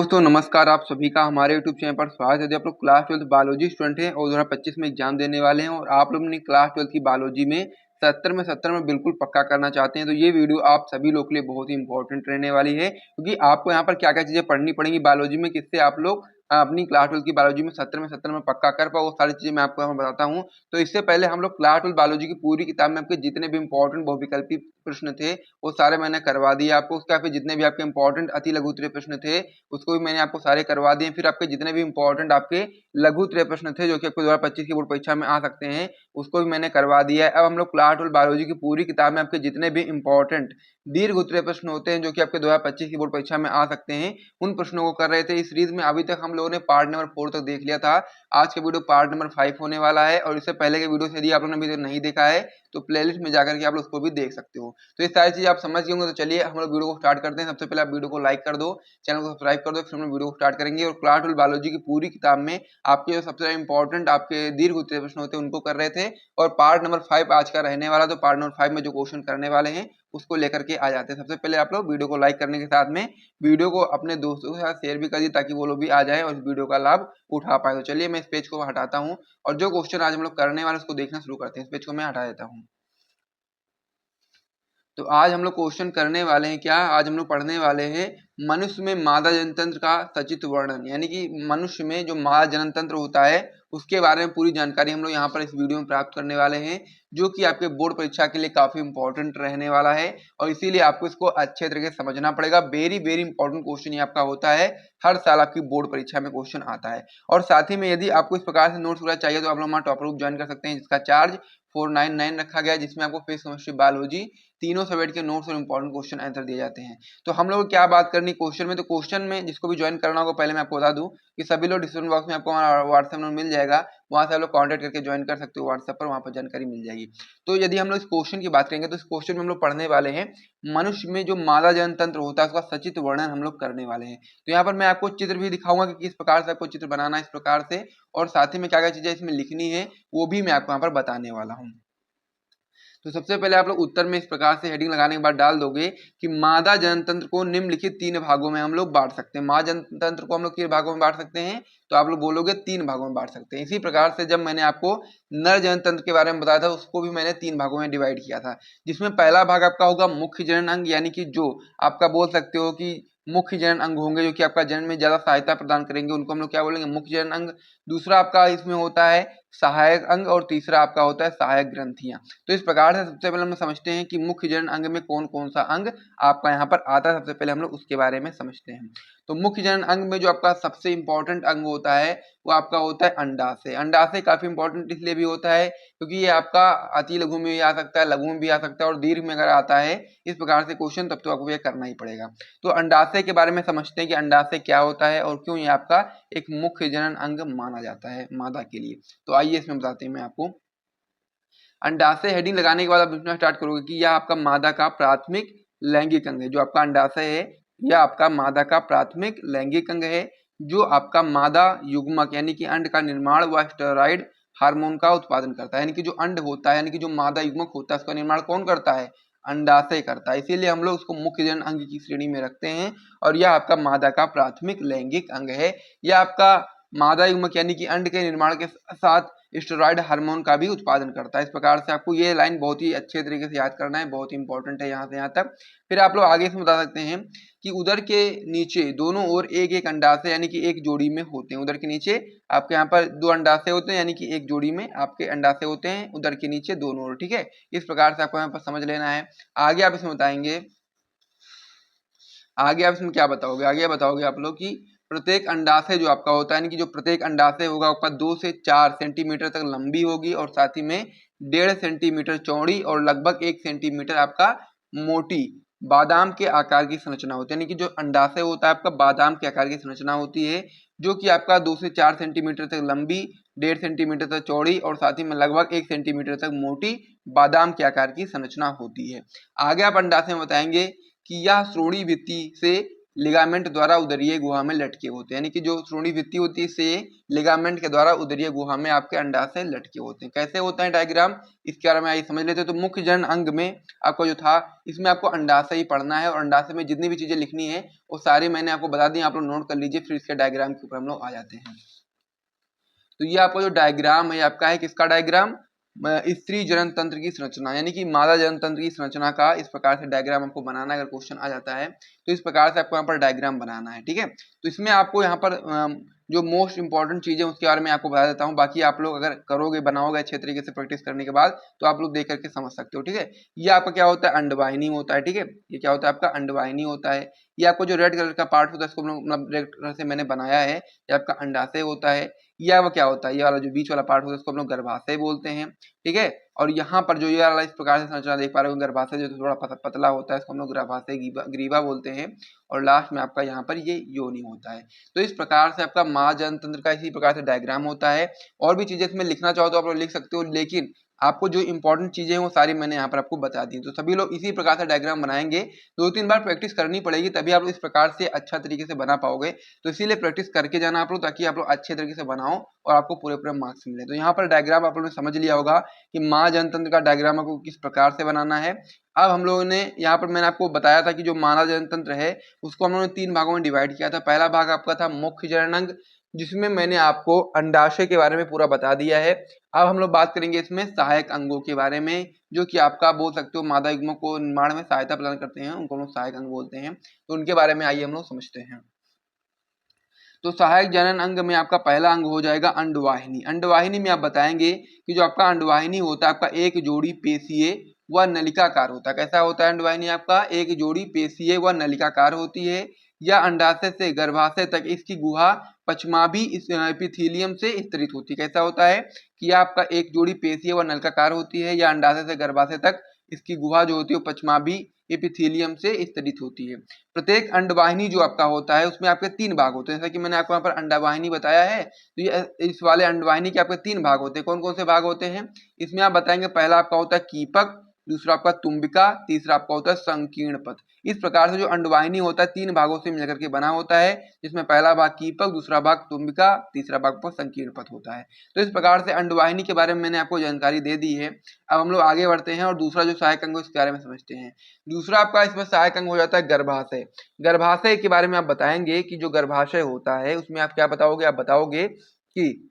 दोस्तों नमस्कार, आप सभी का हमारे यूट्यूब चैनल पर स्वागत है। यदि आप लोग क्लास 12 बायोलॉजी स्टूडेंट हैं और 2025 में एग्जाम देने वाले हैं और आप लोग अपनी क्लास 12 की बायोलॉजी में 70 में बिल्कुल पक्का करना चाहते हैं, तो ये वीडियो आप सभी लोग के लिए बहुत ही इंपॉर्टेंट रहने वाली है, क्योंकि आपको यहाँ पर क्या क्या चीजें पढ़नी पड़ेंगी बायोलॉजी में, किससे आप लोग अपनी क्लास 12 की बायोलॉजी में 70 में पक्का कर पाओ। वो सारी चीजें मैं आपको यहाँ बताता हूँ। तो इससे पहले हम लोग क्लास 12 बायोलॉजी की पूरी किताब में आपके जितने भी इंपॉर्टेंट बहुविकल्पी प्रश्न थे वो सारे मैंने करवा दिए आपको। उसके फिर जितने भी आपके इंपॉर्टेंट अति लघु उत्तरीय प्रश्न थे उसको भी मैंने आपको सारे करवा दिए। फिर आपके जितने भी इंपॉर्टेंट आपके लघु उत्तरीय प्रश्न थे जो कि आपको 2025 की बोर्ड परीक्षा में आ सकते हैं उसको भी मैंने करवा दिया है। अब हम लोग क्लास 12 बायोलॉजी की पूरी किताब में आपके जितने भी इंपॉर्टेंट दीर्घ उत्तरीय प्रश्न होते हैं जो कि आपके 2025 की बोर्ड परीक्षा में आ सकते हैं उन प्रश्नों को कर रहे थे। इस सीरीज में अभी तक हम लोगों ने पार्ट नंबर 4 तक देख लिया था। आज का वीडियो पार्ट नंबर 5 होने वाला है और इससे पहले के वीडियो से यदि आप लोगों ने अभी तक नहीं देखा है तो प्लेलिस्ट में जाकर के आप लोग उसको भी देख सकते हो। तो ये सारी चीज आप समझ गए होंगे। तो चलिए हम लोग वीडियो को स्टार्ट करते हैं। सबसे पहले आप वीडियो को लाइक कर दो, चैनल को सब्सक्राइब कर दो, फिर हम वीडियो को स्टार्ट करेंगे। और क्लास 12 बायोलॉजी की पूरी किताब में आपके जो सबसे इंपॉर्टेंट आपके दीर्घ उत्तरीय प्रश्न होते हैं उनको कर रहे थे और पार्ट नंबर 5 आज का रहने वाला। तो पार्ट नंबर 5 में जो क्वेश्चन करने वाले हैं उसको लेकर के आ जाते हैं। सबसे पहले आप लोग वीडियो को लाइक करने के साथ में वीडियो को अपने दोस्तों के साथ शेयर भी कर दिए ताकि वो लोग भी आ जाए और इस वीडियो का लाभ उठा पाए। तो चलिए मैं इस पेज को हटाता हूँ और जो क्वेश्चन आज हम लोग करने वाले उसको देखना शुरू करते हैं। इस पेज को मैं हटा देता हूँ। तो आज हम लोग क्वेश्चन करने वाले हैं क्या, आज हम लोग पढ़ने वाले हैं मनुष्य में मादा जनतंत्र का सचित्र वर्णन, यानी कि मनुष्य में जो मादा जनतंत्र होता है उसके बारे में पूरी जानकारी हम लोग यहाँ पर इस वीडियो में प्राप्त करने वाले हैं, जो कि आपके बोर्ड परीक्षा के लिए काफी इंपॉर्टेंट रहने वाला है और इसीलिए आपको इसको अच्छे तरीके से समझना पड़ेगा। वेरी वेरी इंपॉर्टेंट क्वेश्चन ये आपका होता है, हर साल आपकी बोर्ड परीक्षा में क्वेश्चन आता है। और साथ ही में यदि आपको इस प्रकार से नोट्स वगैरह चाहिए तो आप लोग हमारा टॉपर ग्रुप ज्वाइन कर सकते हैं जिसका चार्ज 499 रखा गया है, जिसमें आपको फिजिक्स केमिस्ट्री बायोलॉजी तीनों सब्जेक्ट के नोट्स और इंपॉर्टेंट क्वेश्चन आंसर दिए जाते हैं। तो हम लोग क्या बात करनी क्वेश्चन में, तो क्वेश्चन में जिसको भी ज्वाइन करना होगा पहले मैं आपको बता दूं कि सभी लोग डिस्क्रिप्शन बॉक्स में आपको हमारा व्हाट्सएप नंबर मिल जाएगा, वहां से आप लोग कॉन्टैक्ट करके ज्वाइन कर सकते हो व्हाट्सएप पर, वहां पर जानकारी मिल जाएगी। तो यदि हम लोग इस क्वेश्चन की बात करेंगे तो इस क्वेश्चन में हम लोग पढ़ने वाले हैं मनुष्य में जो मादा जनतंत्र होता है उसका सचित्र वर्णन हम लोग करने वाले हैं। तो यहाँ पर मैं आपको चित्र भी दिखाऊंगा कि किस प्रकार से आपको चित्र बनाना है इस प्रकार से, और साथ ही में क्या क्या चीजें इसमें लिखनी है वो भी मैं आपको यहाँ पर बताने वाला हूँ। तो सबसे पहले आप लोग उत्तर में इस प्रकार से हेडिंग लगाने के बाद डाल दोगे कि मादा जनतंत्र को निम्नलिखित 3 भागों में हम लोग बांट सकते हैं। मादा जनतंत्र को हम लोग किन भागों में बांट सकते हैं, तो आप लोग बोलोगे 3 भागों में बांट सकते हैं। इसी प्रकार से जब मैंने आपको नर जनतंत्र के बारे में बताया था उसको भी मैंने 3 भागों में डिवाइड किया था, जिसमें पहला भाग आपका होगा मुख्य जनन अंग, यानी कि जो आपका बोल सकते हो कि मुख्य जनन अंग होंगे जो कि आपका जनन में ज्यादा सहायता प्रदान करेंगे, उनको हम लोग क्या बोलेंगे, मुख्य जनन अंग। दूसरा आपका इसमें होता है सहायक अंग और तीसरा आपका होता है सहायक ग्रंथियां। तो इस प्रकार से सबसे पहले हम समझते हैं कि मुख्य जनन अंग में कौन कौन सा अंग आपका यहाँ पर आता है। सबसे पहले हम लोग उसके बारे में समझते हैं। तो मुख्य जनन अंग में जो आपका सबसे इंपॉर्टेंट अंग होता है वो आपका होता है अंडाशय। अंडाशय काफी इंपॉर्टेंट इसलिए भी होता है क्योंकि ये आपका अति लघु में भी आ सकता है, लघु में भी आ सकता है और दीर्घ में अगर आता है इस प्रकार से क्वेश्चन तब तो आपको ये करना ही पड़ेगा। तो अंडाशय के बारे में समझते हैं कि अंडाशय क्या होता है और क्यों ये आपका एक मुख्य जनन अंग माना जाता है मादा के लिए। तो आइए इसमें बताते हैं मैं आपको। अंडाशय हेडिंग लगाने के बाद आप समझना स्टार्ट करोगे कि यह आपका मादा का प्राथमिक लैंगिक अंग है। जो आपका अंडाशय है यह आपका मादा का प्राथमिक लैंगिक अंग है, जो आपका मादा युग्मक यानी कि अंड का निर्माण व स्टेरॉइड हार्मोन का उत्पादन करता है। यानी कि जो अंड होता है यानी कि जो मादा युग्मक होता है उसका निर्माण कौन करता है, अंडाशय करता है। इसीलिए हम लोग उसको मुख्य जनन अंग की श्रेणी में रखते हैं और यह आपका मादा का प्राथमिक लैंगिक अंग है। यह आपका मादा युग्मक यानी कि अंड के निर्माण के साथ स्टेरॉइड हार्मोन का भी उत्पादन करता है। इस प्रकार से आपको ये लाइन बहुत ही अच्छे तरीके से याद करना है, बहुत ही इंपॉर्टेंट है यहाँ से यहाँ तक। फिर आप लोग आगे से बता सकते हैं कि उदर के नीचे दोनों ओर एक एक अंडाशय यानी कि एक जोड़ी में होते हैं। उदर के नीचे आपके यहाँ पर 2 अंडाशय होते हैं यानी कि एक जोड़ी में आपके अंडाशय होते हैं उदर के नीचे दोनों ओर। ठीक है, इस प्रकार से आपको यहाँ पर समझ लेना है। आगे आप इसमें बताएंगे, आगे आप इसमें क्या बताओगे, आगे बताओगे आप लोग कि प्रत्येक अंडाशय जो आपका होता है यानी कि जो प्रत्येक अंडाशय होगा आपका 2 से 4 सेंटीमीटर तक लंबी होगी और साथ ही में 1.5 सेंटीमीटर चौड़ी और लगभग 1 सेंटीमीटर आपका मोटी बादाम के आकार की संरचना होती है। यानी कि जो अंडाशय होता है आपका बादाम के आकार की संरचना होती है, जो कि आपका 2 से 4 सेंटीमीटर तक लंबी, 1.5 सेंटीमीटर तक चौड़ी और साथ ही में लगभग 1 सेंटीमीटर तक मोटी बादाम के आकार की संरचना होती है। आगे आप अंडाशय में बताएंगे कि यह श्रोणी भित्ति से लिगामेंट द्वारा उदरीय गुहा में लटके होते हैं, यानी कि जो श्रोणि भित्ति होती है इससे लिगामेंट के द्वारा उदरीय गुहा में आपके अंडाशय लटके होते हैं। कैसे होता है डायग्राम, इसके बारे में आइए समझ लेते हैं। तो मुख्य जनन अंग में आपको जो था इसमें आपको अंडाशय ही पढ़ना है और अंडाशय में जितनी भी चीजें लिखनी है वो सारी मैंने आपको बता दी, आप लोग नोट कर लीजिए, फिर इसके डायग्राम के ऊपर हम लोग आ जाते हैं। तो ये आपका जो डायग्राम है आपका है किसका डायग्राम, स्त्री जनन तंत्र की संरचना, यानी कि मादा जनन तंत्र की संरचना का इस प्रकार से डायग्राम आपको बनाना है। अगर क्वेश्चन आ जाता है तो इस प्रकार से आपको यहाँ पर डायग्राम बनाना है, ठीक है। तो इसमें आपको यहाँ पर जो मोस्ट इंपॉर्टेंट चीजें उसके बारे में आपको बता देता हूँ, बाकी आप लोग अगर करोगे बनाओगे अच्छे तरीके से प्रैक्टिस करने के बाद तो आप लोग देख करके समझ सकते हो, ठीक है। ये आपका क्या होता है, अंडवाहिनी होता है, ठीक है। ये क्या होता है आपका अंडवाहिनी होता है। ये आपको जो रेड कलर का पार्ट होता है इसको मतलब रेड कलर से मैंने बनाया है, ये आपका अंडाशय होता है। यह वो क्या होता है, ये वाला जो बीच वाला पार्ट होता है इसको हम लोग गर्भाशय बोलते हैं, ठीक है। और यहाँ पर जो ये वाला इस प्रकार से संरचना देख पा रहे हो गर्भाशय जो थोड़ा पतला होता है इसको हम लोग गर्भाशय ग्रीवा बोलते हैं। और लास्ट में आपका यहाँ पर ये योनि होता है। तो इस प्रकार से आपका माँ जनन तंत्र का इसी प्रकार से डायग्राम होता है। और भी चीजें इसमें लिखना चाहो तो आप लोग लिख सकते हो, लेकिन आपको जो इंपॉर्टेंट चीजें हैं वो सारी मैंने यहाँ पर आपको बता दी। तो सभी लोग इसी प्रकार से डायग्राम बनाएंगे, 2-3 बार प्रैक्टिस करनी पड़ेगी तभी आप लोग इस प्रकार से अच्छा तरीके से बना पाओगे। तो इसीलिए प्रैक्टिस करके जाना आप लोग, ताकि आप लोग अच्छे तरीके से बनाओ और आपको पूरे मार्क्स मिले। तो यहाँ पर डायग्राम आप लोगों ने समझ लिया होगा कि माँ जनन तंत्र का डायग्राम आपको किस प्रकार से बनाना है। अब हम लोगों ने यहाँ पर मैंने आपको बताया था कि जो मानव जनन तंत्र है उसको हम लोगों ने 3 भागों में डिवाइड किया था। पहला भाग आपका था मुख्य जनन अंग, जिसमें मैंने आपको अंडाशय के बारे में पूरा बता दिया है। अब हम लोग बात करेंगे इसमें सहायक अंगों के बारे में, जो कि आपका बोल सकते हो मादा युग्मों को निर्माण में सहायता प्रदान करते हैं, उनको हम लोग सहायक अंग बोलते हैं। तो उनके बारे में आइए हम लोग समझते हैं। तो सहायक जनन अंग में आपका पहला अंग हो जाएगा अंडवाहिनी। अंडवाहिनी में आप बताएंगे कि जो आपका अंडवाहिनी होता है आपका एक जोड़ी पेशीय व नलिकाकार होता है। कैसा होता है अंडवाहिनी आपका, एक जोड़ी पेशीय व नलिकाकार होती है। या अंडाशय से गर्भाशय तक इसकी गुहा पश्चमाभी एपिथेलियम से स्तरित होती है। कैसा होता है कि आपका एक जोड़ी पेशीय व नलिकाकार होती है, या अंडाशय से गर्भाशय तक इसकी गुहा जो होती है पश्चमाभी एपिथेलियम से स्तरित होती है। प्रत्येक अंडवाहिनी जो आपका होता है उसमें आपके 3 भाग होते हैं, जैसा कि मैंने आपको यहाँ पर अंडवाहिनी बताया है। तो ये इस वाले अंडवाहिनी के आपके 3 भाग होते हैं। कौन कौन से भाग होते हैं इसमें आप बताएंगे। पहला आपका होता है कीपक, दूसरा आपका तुम्बिका, तीसरा आपका होता है संकीर्ण पथ। इस प्रकार से जो अंडवाहिनी होता है 3 भागों से मिलकर के बना होता है, जिसमें पहला भाग कीपक, दूसरा भाग तुम्बिका, तीसरा भाग पर संकीर्ण पथ होता है। तो इस प्रकार से अंडवाहिनी के बारे में मैंने आपको जानकारी दे दी है। अब हम लोग आगे बढ़ते हैं और दूसरा जो सहायक अंग है उसके बारे में समझते हैं। दूसरा आपका इसमें सहायक अंग हो जाता है गर्भाशय। गर्भाशय के बारे में आप बताएंगे कि जो गर्भाशय होता है उसमें आप क्या बताओगे, आप बताओगे कि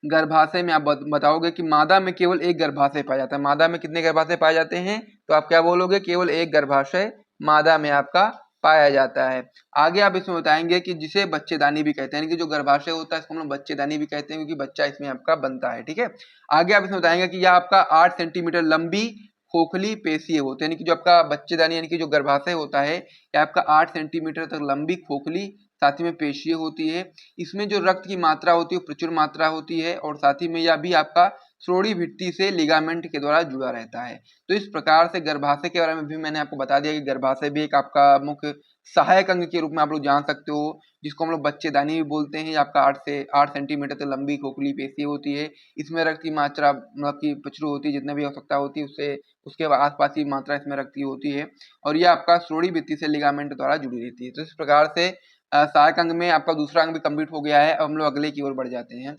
गर्भाशय में आप बताओगे कि मादा में केवल एक गर्भाशय पाया जाता है। मादा में कितने गर्भाशय पाए जाते हैं, तो आप क्या बोलोगे, केवल एक गर्भाशय मादा में आपका पाया जाता है। आगे आप इसमें बताएंगे कि जिसे बच्चेदानी भी कहते हैं, कि जो गर्भाशय होता है इसको हम लोग बच्चेदानी भी कहते हैं, क्योंकि बच्चा इसमें आपका बनता है, ठीक है। आगे आप इसमें बताएंगे कि यह आपका 8 सेंटीमीटर लंबी खोखली पेशीय होते हैं, यानी कि जो आपका बच्चेदानी यानी कि जो गर्भाशय होता है यह आपका 8 सेंटीमीटर तक लंबी खोखली साथ ही में पेशीय होती है। इसमें जो रक्त की मात्रा होती है वो प्रचुर मात्रा होती है, और साथ ही में यह भी आपका श्रोणि भित्ति से लिगामेंट के द्वारा जुड़ा रहता है। तो इस प्रकार से गर्भाशय के बारे में भी मैंने आपको बता दिया कि गर्भाशय भी एक आपका मुख्य सहायक अंग के रूप में आप लोग जान सकते हो, जिसको हम लोग बच्चेदानी भी बोलते हैं। आपका 8 से 8 सेंटीमीटर तक लंबी खोखली पेशी होती है। इसमें रक्त की मात्रा मतलब की प्रचुर होती है, जितने भी आवश्यकता होती है उससे उसके आसपास की मात्रा इसमें रक्त की होती है, और यह आपका श्रोणि भित्ति से लिगामेंट द्वारा जुड़ी रहती है। तो इस प्रकार से सहायक अंग में आपका दूसरा अंग भी कंप्लीट हो गया है। अब हम लोग अगले की ओर बढ़ जाते हैं।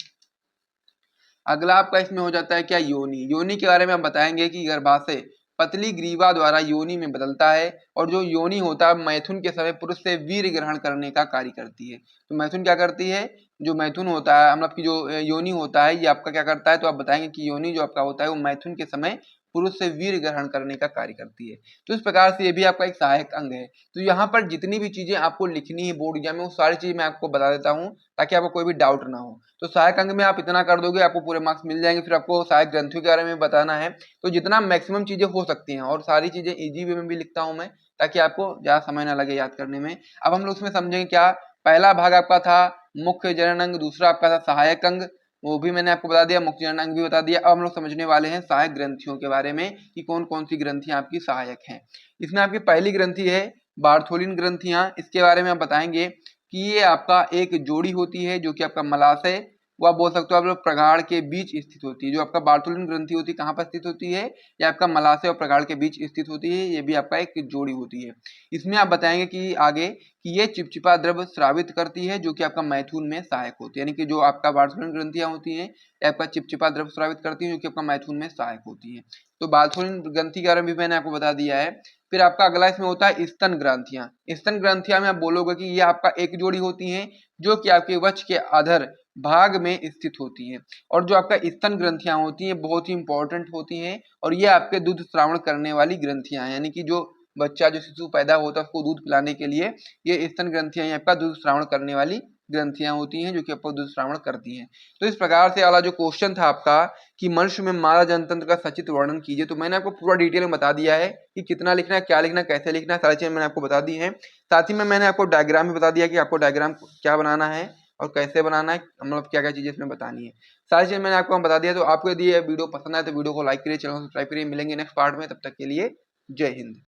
अगला आपका इसमें हो जाता है क्या, योनि। योनि के बारे में हम बताएंगे कि गर्भाशय पतली ग्रीवा द्वारा योनि में बदलता है, और जो योनि होता है मैथुन के समय पुरुष से वीर्य ग्रहण करने का कार्य करती है। तो मैथुन क्या करती है, जो मैथुन होता है मतलब कि जो योनि होता है ये आपका क्या करता है, तो आप बताएंगे कि योनि जो आपका होता है वो मैथुन के समय पुरुष से वीर्य ग्रहण करने का कार्य करती है। तो इस प्रकार से ये भी आपका एक सहायक अंग है। तो यहाँ पर जितनी भी चीजें आपको लिखनी है बोर्ड एग्जाम में वो सारी चीजें मैं आपको बता देता हूँ, ताकि आपको कोई भी डाउट ना हो। तो सहायक अंग में आप इतना कर दोगे आपको पूरे मार्क्स मिल जाएंगे। फिर आपको सहायक ग्रंथियों के बारे में बताना है, तो जितना मैक्सिमम चीजें हो सकती हैं, और सारी चीजें इजी वे में भी लिखता हूँ मैं, ताकि आपको ज्यादा समय ना लगे याद करने में। अब हम लोग इसमें समझेंगे क्या, पहला भाग आपका था मुख्य जनन अंग, दूसरा आपका था सहायक अंग, वो भी मैंने आपको बता दिया, मुख्य जनन अंग भी बता दिया। अब हम लोग समझने वाले हैं सहायक ग्रंथियों के बारे में कि कौन कौन सी ग्रंथियां आपकी सहायक हैं। इसमें आपकी पहली ग्रंथि है बार्थोलिन ग्रंथियां। इसके बारे में आप बताएंगे कि ये आपका एक जोड़ी होती है जो कि आपका मलाशय वो आप बोल सकते हो आप लोग प्रगाढ़ के बीच स्थित होती है। जो आपका बार्थोलिन ग्रंथि होती है कहाँ पर स्थित होती है, या आपका मलाशय और प्रगाढ़ के बीच स्थित होती है। ये भी आपका एक जोड़ी होती है। इसमें आप बताएंगे कि आगे कि ये चिपचिपा द्रव स्रावित करती है जो कि आपका मैथुन में सहायक होती है। यानी कि जो आपका बार्थोलिन ग्रंथियां होती हैं आपका चिपचिपा द्रव स्रावित करती है जो कि आपका मैथुन में सहायक होती है। तो बार्थोलिन ग्रंथि के बारे में भी मैंने आपको बता दिया है। फिर आपका अगला इसमें होता है स्तन ग्रंथियां। स्तन ग्रंथियां में आप बोलोगे कि ये आपका एक जोड़ी होती है जो कि आपके वक्ष के अधर भाग में स्थित होती है। और जो आपका स्तन ग्रंथियां होती हैं बहुत ही इंपॉर्टेंट होती हैं और ये आपके दूध स्रावण करने वाली ग्रंथियां हैं। यानी कि जो बच्चा जो शिशु पैदा होता है उसको दूध पिलाने के लिए ये स्तन ग्रंथियां आपका दूध स्रावण करने वाली ग्रंथियां होती हैं जो कि आपको दूध स्रावण करती हैं। तो इस प्रकार से वाला जो क्वेश्चन था आपका कि मनुष्य में मादा जनतंत्र का सचित्र वर्णन कीजिए, तो मैंने आपको पूरा डिटेल में बता दिया है कि कितना लिखना है, क्या लिखना है, कैसे लिखना है, सारी चीजें मैंने आपको बता दी है। साथ ही में मैंने आपको डायग्राम भी बता दिया कि आपको डायग्राम क्या बनाना है और कैसे बनाना है, मतलब क्या क्या चीजें इसमें बतानी है, सारी चीजें मैंने आपको बता दिया। तो आपको यदि ये वीडियो पसंद आए तो वीडियो को लाइक करिए, चैनल को सब्सक्राइब करिए। मिलेंगे नेक्स्ट पार्ट में, तब तक के लिए जय हिंद।